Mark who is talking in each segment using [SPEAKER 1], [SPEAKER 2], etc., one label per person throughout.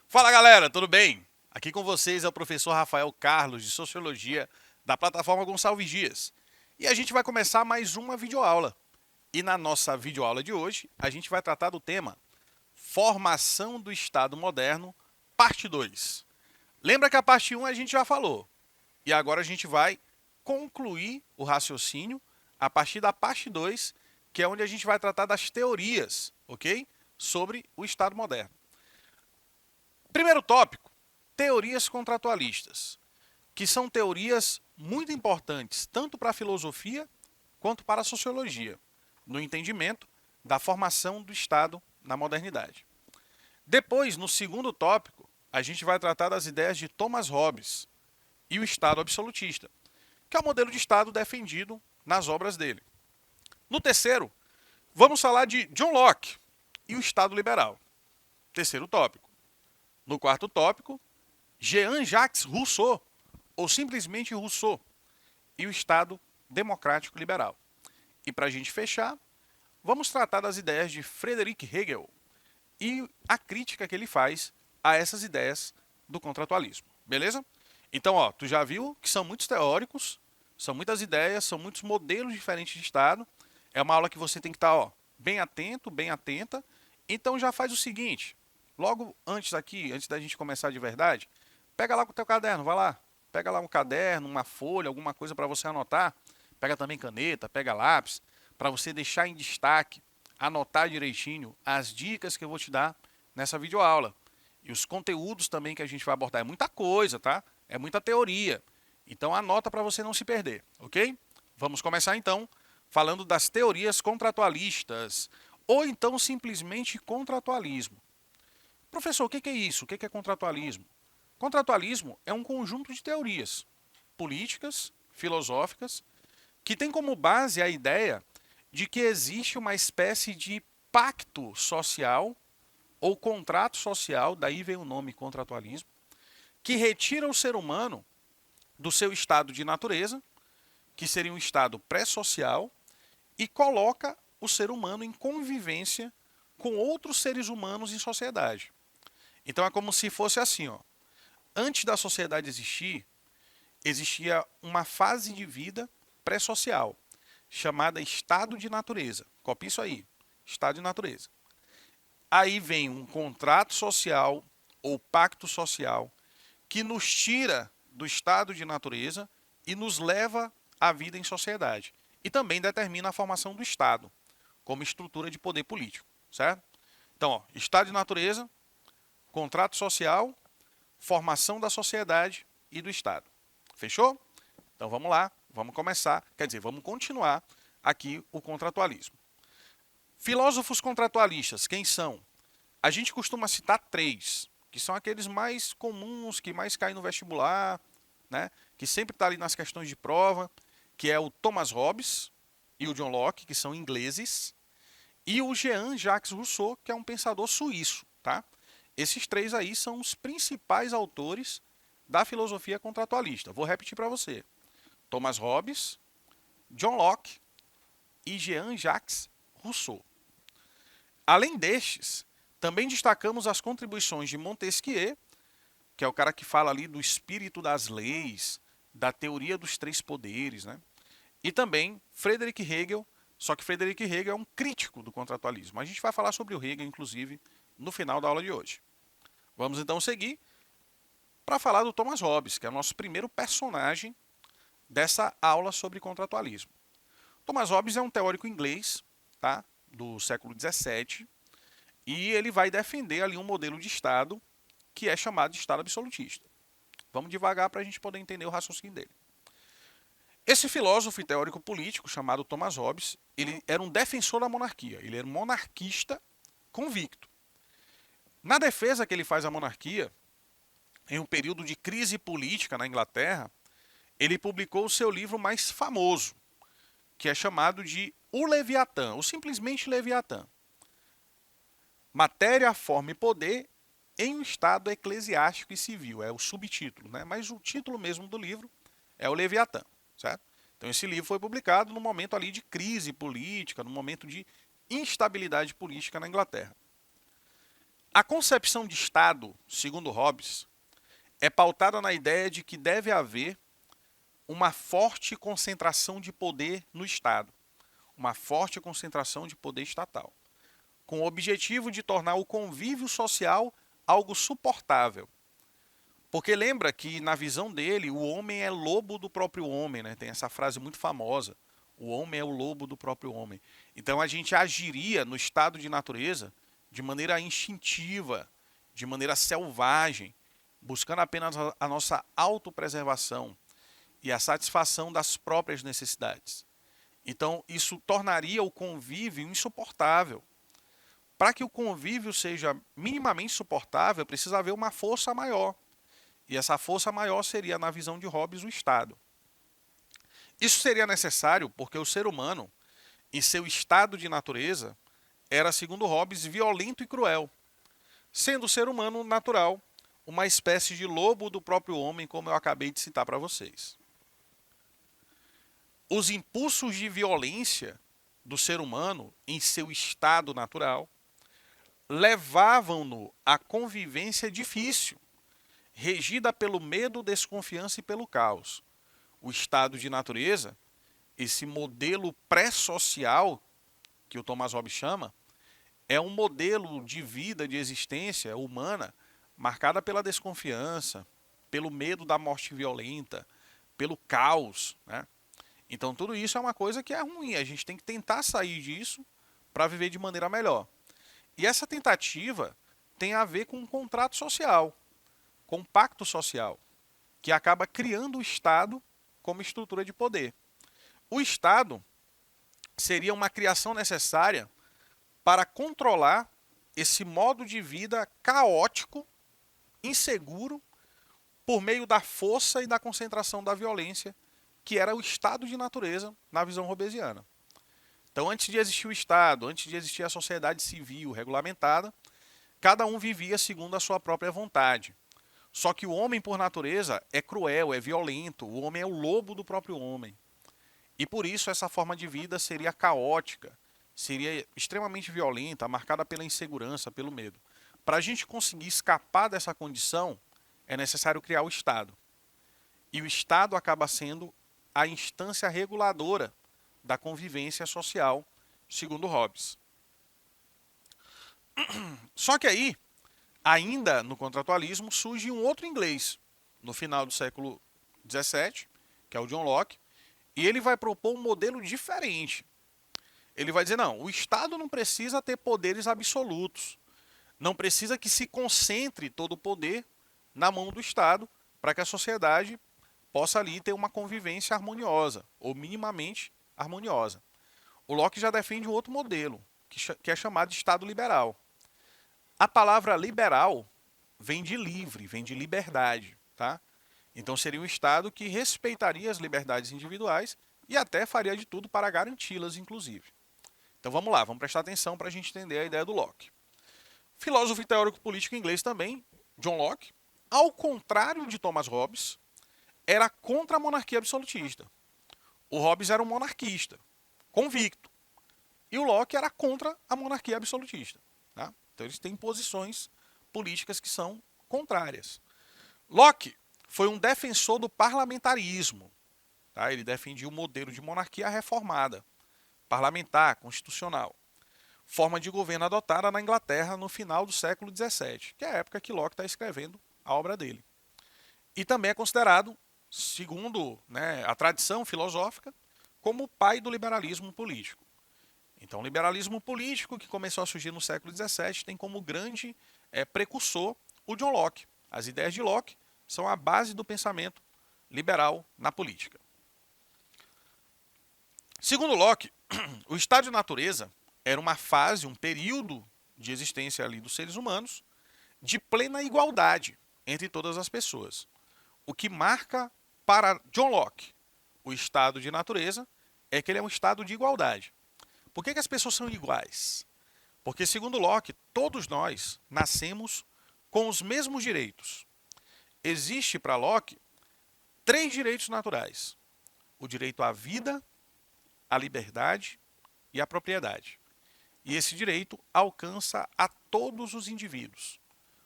[SPEAKER 1] Fala galera, tudo bem? Aqui com vocês é o professor Rafael Carlos de Sociologia da plataforma Gonçalves Dias. E a gente vai começar mais uma videoaula. E na nossa videoaula de hoje, a gente vai tratar do tema Formação do Estado Moderno, parte 2. Lembra que a parte 1 a gente já falou. E agora a gente vai concluir o raciocínio a partir da parte 2, que é onde a gente vai tratar das teorias, ok? Sobre o Estado moderno. Primeiro tópico, teorias contratualistas, que são teorias muito importantes tanto para a filosofia quanto para a sociologia, no entendimento da formação do Estado na modernidade. Depois, no segundo tópico, a gente vai tratar das ideias de Thomas Hobbes e o Estado absolutista, que é o modelo de Estado defendido nas obras dele. No terceiro, vamos falar de John Locke e o Estado liberal. Terceiro tópico. No quarto tópico, Jean-Jacques Rousseau, ou simplesmente Rousseau, e o Estado democrático liberal. E para a gente fechar, vamos tratar das ideias de Friedrich Hegel e a crítica que ele faz a essas ideias do contratualismo. Beleza? Então, ó, tu já viu que são muitos teóricos, são muitas ideias, são muitos modelos diferentes de Estado. É uma aula que você tem que estar, ó, bem atento, bem atenta. Então já faz o seguinte, logo antes aqui, antes da gente começar de verdade, pega lá com o teu caderno, vai lá. Pega lá um caderno, uma folha, alguma coisa para você anotar. Pega também caneta, pega lápis, para você deixar em destaque, anotar direitinho as dicas que eu vou te dar nessa videoaula. E os conteúdos também que a gente vai abordar. É muita coisa, tá? É muita teoria. Então anota para você não se perder, ok? Vamos começar então falando das teorias contratualistas, ou então simplesmente contratualismo. Professor, o que é isso? O que é contratualismo? Contratualismo é um conjunto de teorias políticas, filosóficas, que tem como base a ideia de que existe uma espécie de pacto social ou contrato social, daí vem o nome contratualismo, que retira o ser humano do seu estado de natureza, que seria um estado pré-social, e coloca o ser humano em convivência com outros seres humanos em sociedade. Então é como se fosse assim, ó. Antes da sociedade existir, existia uma fase de vida pré-social, chamada estado de natureza. Copia isso aí, estado de natureza. Aí vem um contrato social ou pacto social que nos tira do estado de natureza e nos leva à vida em sociedade. E também determina a formação do Estado como estrutura de poder político, certo? Então, ó, estado de natureza, contrato social, formação da sociedade e do Estado. Fechou? Então vamos lá, vamos começar, quer dizer, vamos continuar aqui o contratualismo. Filósofos contratualistas, quem são? A gente costuma citar três, que são aqueles mais comuns, que mais caem no vestibular, né? Que sempre está ali nas questões de prova, que é o Thomas Hobbes e o John Locke, que são ingleses, e o Jean-Jacques Rousseau, que é um pensador suíço, tá? Esses três aí são os principais autores da filosofia contratualista. Vou repetir para você. Thomas Hobbes, John Locke e Jean-Jacques Rousseau. Além destes, também destacamos as contribuições de Montesquieu, que é o cara que fala ali do espírito das leis, da teoria dos três poderes, né? E também Friedrich Hegel, só que Friedrich Hegel é um crítico do contratualismo. A gente vai falar sobre o Hegel, inclusive, no final da aula de hoje. Vamos então seguir para falar do Thomas Hobbes, que é o nosso primeiro personagem dessa aula sobre contratualismo. Thomas Hobbes é um teórico inglês, tá? Do século XVII, e ele vai defender ali um modelo de Estado que é chamado de Estado absolutista. Vamos devagar para a gente poder entender o raciocínio dele. Esse filósofo e teórico político chamado Thomas Hobbes, ele era um defensor da monarquia, ele era um monarquista convicto. Na defesa que ele faz à monarquia, em um período de crise política na Inglaterra, ele publicou o seu livro mais famoso, que é chamado de O Leviatã, ou simplesmente Leviatã. Matéria, Forma e Poder em um estado eclesiástico e civil. É o subtítulo, né? Mas o título mesmo do livro é o Leviatã, certo? Então esse livro foi publicado no momento ali de crise política, no momento de instabilidade política na Inglaterra. A concepção de Estado, segundo Hobbes, é pautada na ideia de que deve haver uma forte concentração de poder no Estado, uma forte concentração de poder estatal, com o objetivo de tornar o convívio social algo suportável. Porque lembra que, na visão dele, o homem é lobo do próprio homem, né? Tem essa frase muito famosa, o homem é o lobo do próprio homem. Então a gente agiria no estado de natureza de maneira instintiva, de maneira selvagem, buscando apenas a nossa autopreservação e a satisfação das próprias necessidades. Então isso tornaria o convívio insuportável. Para que o convívio seja minimamente suportável, precisa haver uma força maior. E essa força maior seria, na visão de Hobbes, o Estado. Isso seria necessário porque o ser humano, em seu estado de natureza, era, segundo Hobbes, violento e cruel, sendo o ser humano natural uma espécie de lobo do próprio homem, como eu acabei de citar para vocês. Os impulsos de violência do ser humano, em seu estado natural, levavam-no à convivência difícil, regida pelo medo, desconfiança e pelo caos. O estado de natureza, esse modelo pré-social que o Thomas Hobbes chama, é um modelo de vida, de existência humana marcada pela desconfiança, pelo medo da morte violenta, pelo caos, né? Então tudo isso é uma coisa que é ruim, a gente tem que tentar sair disso para viver de maneira melhor. E essa tentativa tem a ver com um contrato social, com um pacto social, que acaba criando o Estado como estrutura de poder. O Estado seria uma criação necessária para controlar esse modo de vida caótico, inseguro, por meio da força e da concentração da violência, que era o estado de natureza na visão hobbesiana. Então, antes de existir o Estado, antes de existir a sociedade civil regulamentada, cada um vivia segundo a sua própria vontade. Só que o homem, por natureza, é cruel, é violento, o homem é o lobo do próprio homem. E por isso essa forma de vida seria caótica, seria extremamente violenta, marcada pela insegurança, pelo medo. Para a gente conseguir escapar dessa condição, é necessário criar o Estado. E o Estado acaba sendo a instância reguladora da convivência social, segundo Hobbes. Só que aí, ainda no contratualismo, surge um outro inglês, no final do século XVII, que é o John Locke, e ele vai propor um modelo diferente. Ele vai dizer, não, o Estado não precisa ter poderes absolutos. Não precisa que se concentre todo o poder na mão do Estado para que a sociedade possa ali ter uma convivência harmoniosa, ou minimamente harmoniosa. O Locke já defende um outro modelo, que é chamado de Estado liberal. A palavra liberal vem de livre, vem de liberdade, tá? Então seria um Estado que respeitaria as liberdades individuais e até faria de tudo para garanti-las, inclusive. Então vamos lá, vamos prestar atenção para a gente entender a ideia do Locke. Filósofo e teórico político inglês também, John Locke, ao contrário de Thomas Hobbes, era contra a monarquia absolutista. O Hobbes era um monarquista, convicto. E o Locke era contra a monarquia absolutista. Tá? Então eles têm posições políticas que são contrárias. Locke foi um defensor do parlamentarismo. Tá? Ele defendia o modelo de monarquia reformada, parlamentar, constitucional. Forma de governo adotada na Inglaterra no final do século XVII, que é a época que Locke está escrevendo a obra dele. E também é considerado, segundo a tradição filosófica, como o pai do liberalismo político. Então, o liberalismo político, que começou a surgir no século XVII, tem como grande precursor o John Locke. As ideias de Locke são a base do pensamento liberal na política. Segundo Locke, o estado de natureza era uma fase, um período de existência ali dos seres humanos de plena igualdade entre todas as pessoas. O que marca para John Locke o estado de natureza é que ele é um estado de igualdade. Por que as pessoas são iguais? Porque, segundo Locke, todos nós nascemos com os mesmos direitos. Existe para Locke 3 direitos naturais: o direito à vida, à liberdade e à propriedade. E esse direito alcança a todos os indivíduos,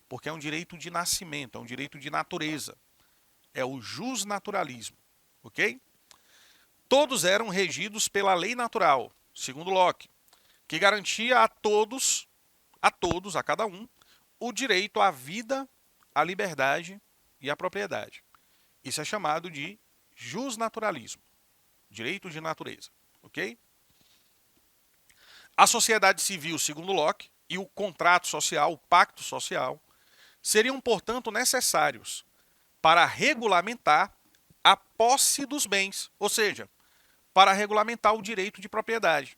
[SPEAKER 1] porque é um direito de nascimento, é um direito de natureza. É o jusnaturalismo, ok? Todos eram regidos pela lei natural, segundo Locke, que garantia a cada um, o direito à vida, à liberdade e à propriedade. Isso é chamado de jusnaturalismo, direito de natureza, ok? A sociedade civil, segundo Locke, e o contrato social, o pacto social, seriam, portanto, necessários para regulamentar a posse dos bens, ou seja, para regulamentar o direito de propriedade.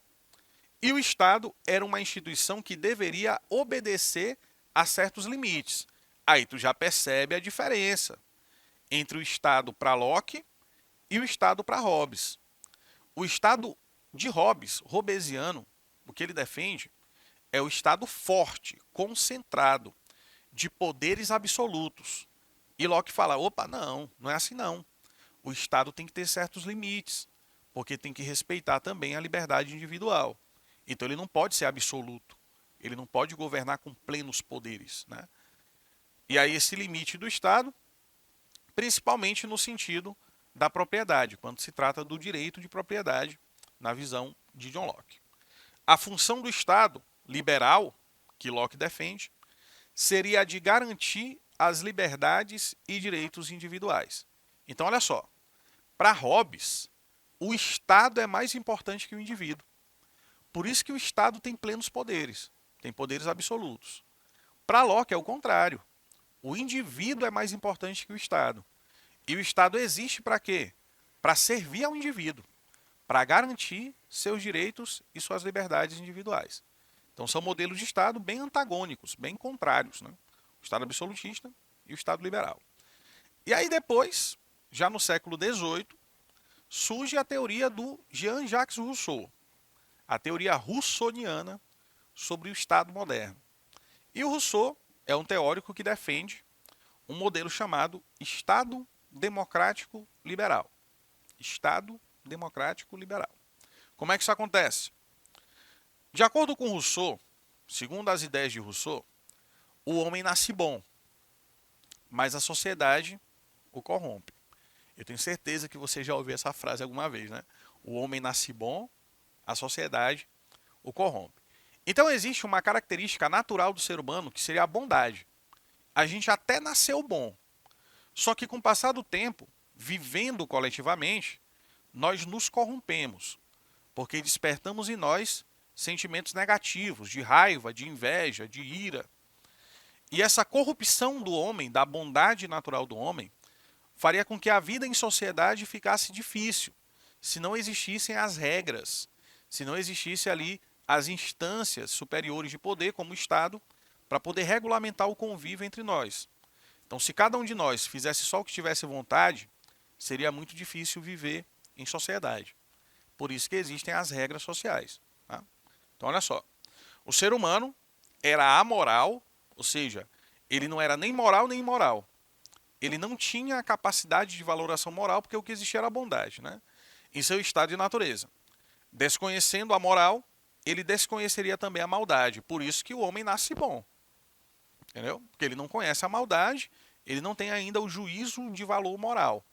[SPEAKER 1] E o Estado era uma instituição que deveria obedecer a certos limites. Aí tu já percebe a diferença entre o Estado para Locke e o Estado para Hobbes. O Estado de Hobbes, hobbesiano, o que ele defende é o Estado forte, concentrado, de poderes absolutos. E Locke fala, opa, não é assim não. O Estado tem que ter certos limites, porque tem que respeitar também a liberdade individual. Então ele não pode ser absoluto, ele não pode governar com plenos poderes, né? E aí esse limite do Estado, principalmente no sentido da propriedade, quando se trata do direito de propriedade, na visão de John Locke. A função do Estado liberal, que Locke defende, seria a de garantir as liberdades e direitos individuais. Então, olha só, para Hobbes, o Estado é mais importante que o indivíduo. Por isso que o Estado tem plenos poderes, tem poderes absolutos. Para Locke é o contrário. O indivíduo é mais importante que o Estado. E o Estado existe para quê? Para servir ao indivíduo, para garantir seus direitos e suas liberdades individuais. Então são modelos de Estado bem antagônicos, bem contrários, né? O Estado absolutista e o Estado liberal. E aí depois, já no século XVIII, surge a teoria do Jean-Jacques Rousseau, a teoria russoniana sobre o Estado moderno. E o Rousseau é um teórico que defende um modelo chamado Estado Democrático Liberal. Estado Democrático Liberal. Como é que isso acontece? De acordo com Rousseau, segundo as ideias de Rousseau, o homem nasce bom, mas a sociedade o corrompe. Eu tenho certeza que você já ouviu essa frase alguma vez, né? O homem nasce bom, a sociedade o corrompe. Então existe uma característica natural do ser humano que seria a bondade. A gente até nasceu bom, só que com o passar do tempo, vivendo coletivamente, nós nos corrompemos, porque despertamos em nós sentimentos negativos, de raiva, de inveja, de ira. E essa corrupção do homem, da bondade natural do homem, faria com que a vida em sociedade ficasse difícil, se não existissem as regras, se não existisse ali as instâncias superiores de poder, como o Estado, para poder regulamentar o convívio entre nós. Então, se cada um de nós fizesse só o que tivesse vontade, seria muito difícil viver em sociedade. Por isso que existem as regras sociais. Tá? Então, olha só. O ser humano era amoral, ou seja, ele não era nem moral nem imoral. Ele não tinha a capacidade de valoração moral, porque o que existia era a bondade, né? Em seu estado de natureza. Desconhecendo a moral, ele desconheceria também a maldade. Por isso que o homem nasce bom. Entendeu? Porque ele não conhece a maldade, ele não tem ainda o juízo de valor moral.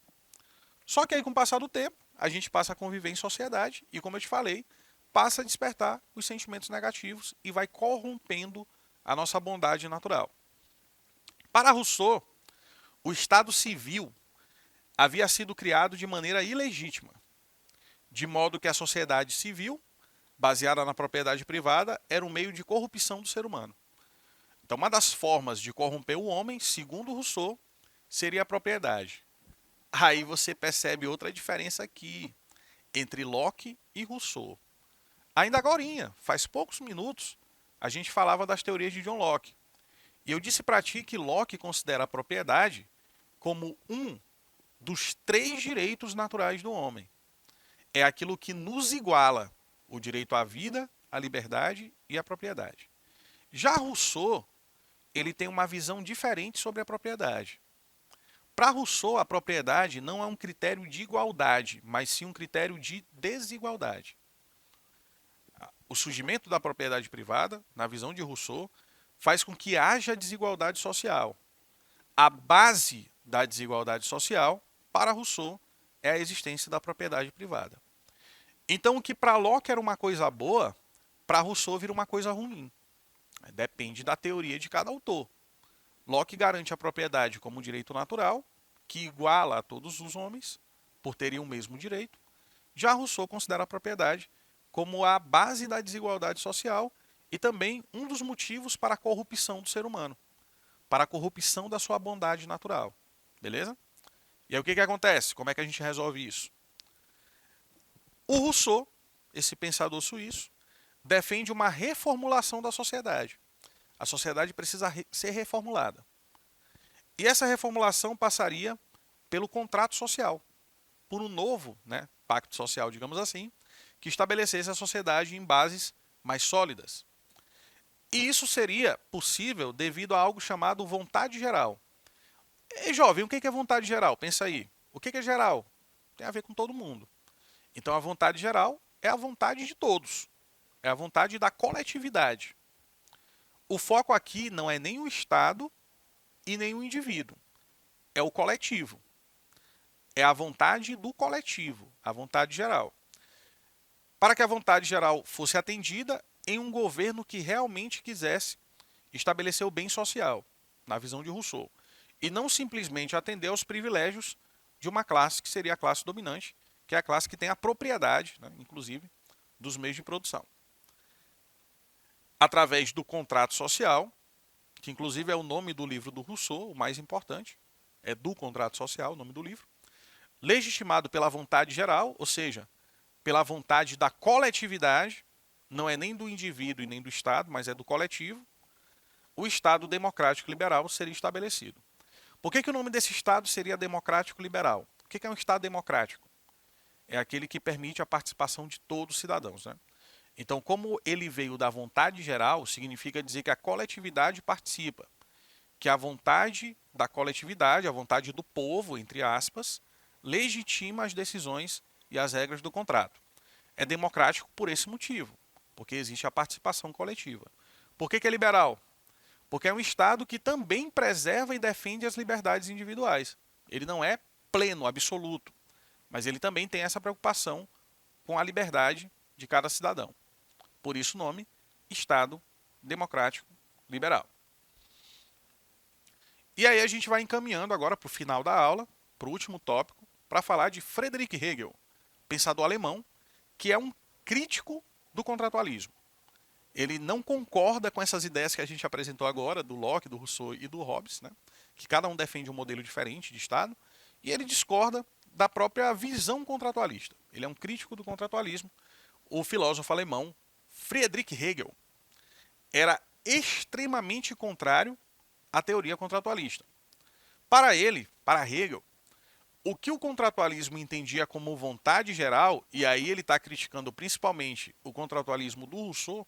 [SPEAKER 1] Só que aí, com o passar do tempo, a gente passa a conviver em sociedade e, como eu te falei, passa a despertar os sentimentos negativos e vai corrompendo a nossa bondade natural. Para Rousseau, o Estado civil havia sido criado de maneira ilegítima, de modo que a sociedade civil, baseada na propriedade privada, era um meio de corrupção do ser humano. Então, uma das formas de corromper o homem, segundo Rousseau, seria a propriedade. Aí você percebe outra diferença aqui entre Locke e Rousseau. Ainda agorinha, faz poucos minutos, a gente falava das teorias de John Locke. E eu disse para ti que Locke considera a propriedade como um dos 3 direitos naturais do homem. É aquilo que nos iguala, o direito à vida, à liberdade e à propriedade. Já Rousseau, ele tem uma visão diferente sobre a propriedade. Para Rousseau, a propriedade não é um critério de igualdade, mas sim um critério de desigualdade. O surgimento da propriedade privada, na visão de Rousseau, faz com que haja desigualdade social. A base da desigualdade social, para Rousseau, é a existência da propriedade privada. Então, o que para Locke era uma coisa boa, para Rousseau vira uma coisa ruim. Depende da teoria de cada autor. Locke garante a propriedade como um direito natural, que iguala a todos os homens, por terem o mesmo direito. Já Rousseau considera a propriedade como a base da desigualdade social e também um dos motivos para a corrupção do ser humano, para a corrupção da sua bondade natural. Beleza? E aí o que acontece? Como é que a gente resolve isso? O Rousseau, esse pensador suíço, defende uma reformulação da sociedade. A sociedade precisa ser reformulada. E essa reformulação passaria pelo contrato social, por um novo pacto social, digamos assim, que estabelecesse a sociedade em bases mais sólidas. E isso seria possível devido a algo chamado vontade geral. E, jovem, o que é vontade geral? Pensa aí. O que é geral? Tem a ver com todo mundo. Então, a vontade geral é a vontade de todos. É a vontade da coletividade. O foco aqui não é nem o Estado e nem o indivíduo. É o coletivo. É a vontade do coletivo, a vontade geral. Para que a vontade geral fosse atendida em um governo que realmente quisesse estabelecer o bem social, na visão de Rousseau, e não simplesmente atender aos privilégios de uma classe que seria a classe dominante, que é a classe que tem a propriedade, inclusive, dos meios de produção. Através do contrato social, que inclusive é o nome do livro do Rousseau, o mais importante, é do contrato social, o nome do livro, legitimado pela vontade geral, ou seja, pela vontade da coletividade, não é nem do indivíduo e nem do Estado, mas é do coletivo, o Estado democrático liberal seria estabelecido. Por que o nome desse Estado seria democrático liberal? O que é um Estado democrático? É aquele que permite a participação de todos os cidadãos. Então, como ele veio da vontade geral, significa dizer que a coletividade participa, que a vontade da coletividade, a vontade do povo, entre aspas, legitima as decisões e as regras do contrato. É democrático por esse motivo, porque existe a participação coletiva. Por que é liberal? Porque é um Estado que também preserva e defende as liberdades individuais. Ele não é pleno, absoluto, mas ele também tem essa preocupação com a liberdade de cada cidadão. Por isso o nome, Estado Democrático Liberal. E aí a gente vai encaminhando agora para o final da aula, para o último tópico, para falar de Friedrich Hegel, pensador alemão, que é um crítico do contratualismo. Ele não concorda com essas ideias que a gente apresentou agora, do Locke, do Rousseau e do Hobbes, que cada um defende um modelo diferente de Estado, e ele discorda da própria visão contratualista. Ele é um crítico do contratualismo. O filósofo alemão Friedrich Hegel era extremamente contrário à teoria contratualista. Para ele, para Hegel, o que o contratualismo entendia como vontade geral, e aí ele está criticando principalmente o contratualismo do Rousseau,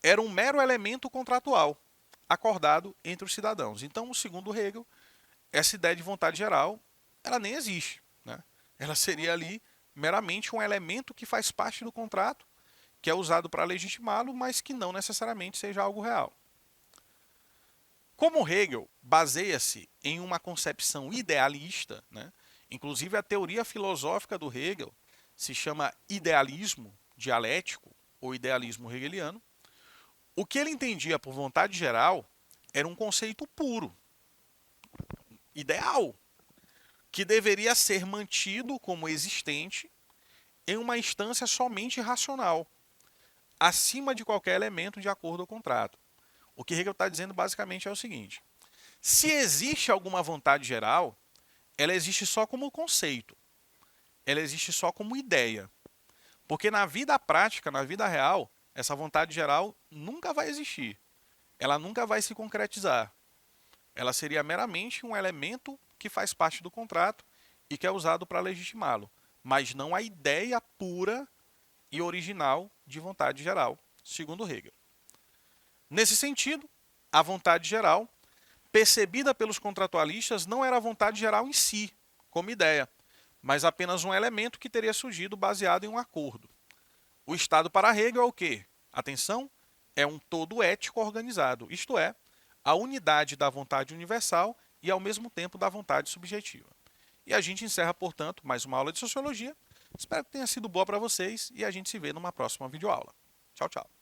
[SPEAKER 1] era um mero elemento contratual, acordado entre os cidadãos. Então, segundo Hegel, essa ideia de vontade geral, ela nem existe. Ela seria ali meramente um elemento que faz parte do contrato, que é usado para legitimá-lo, mas que não necessariamente seja algo real. Como Hegel baseia-se em uma concepção idealista, inclusive a teoria filosófica do Hegel se chama idealismo dialético ou idealismo hegeliano, o que ele entendia por vontade geral era um conceito puro, ideal, que deveria ser mantido como existente em uma instância somente racional, acima de qualquer elemento de acordo com o contrato. O que Hegel está dizendo basicamente é o seguinte: se existe alguma vontade geral, ela existe só como conceito, ela existe só como ideia. Porque na vida prática, na vida real, essa vontade geral nunca vai existir. Ela nunca vai se concretizar. Ela seria meramente um elemento que faz parte do contrato e que é usado para legitimá-lo, mas não a ideia pura e original de vontade geral, segundo Hegel. Nesse sentido, a vontade geral, percebida pelos contratualistas, não era a vontade geral em si, como ideia, mas apenas um elemento que teria surgido baseado em um acordo. O Estado para Hegel é o quê? Atenção, é um todo ético organizado, isto é, a unidade da vontade universal e ao mesmo tempo da vontade subjetiva. E a gente encerra, portanto, mais uma aula de Sociologia. Espero que tenha sido boa para vocês e a gente se vê numa próxima videoaula. Tchau, tchau.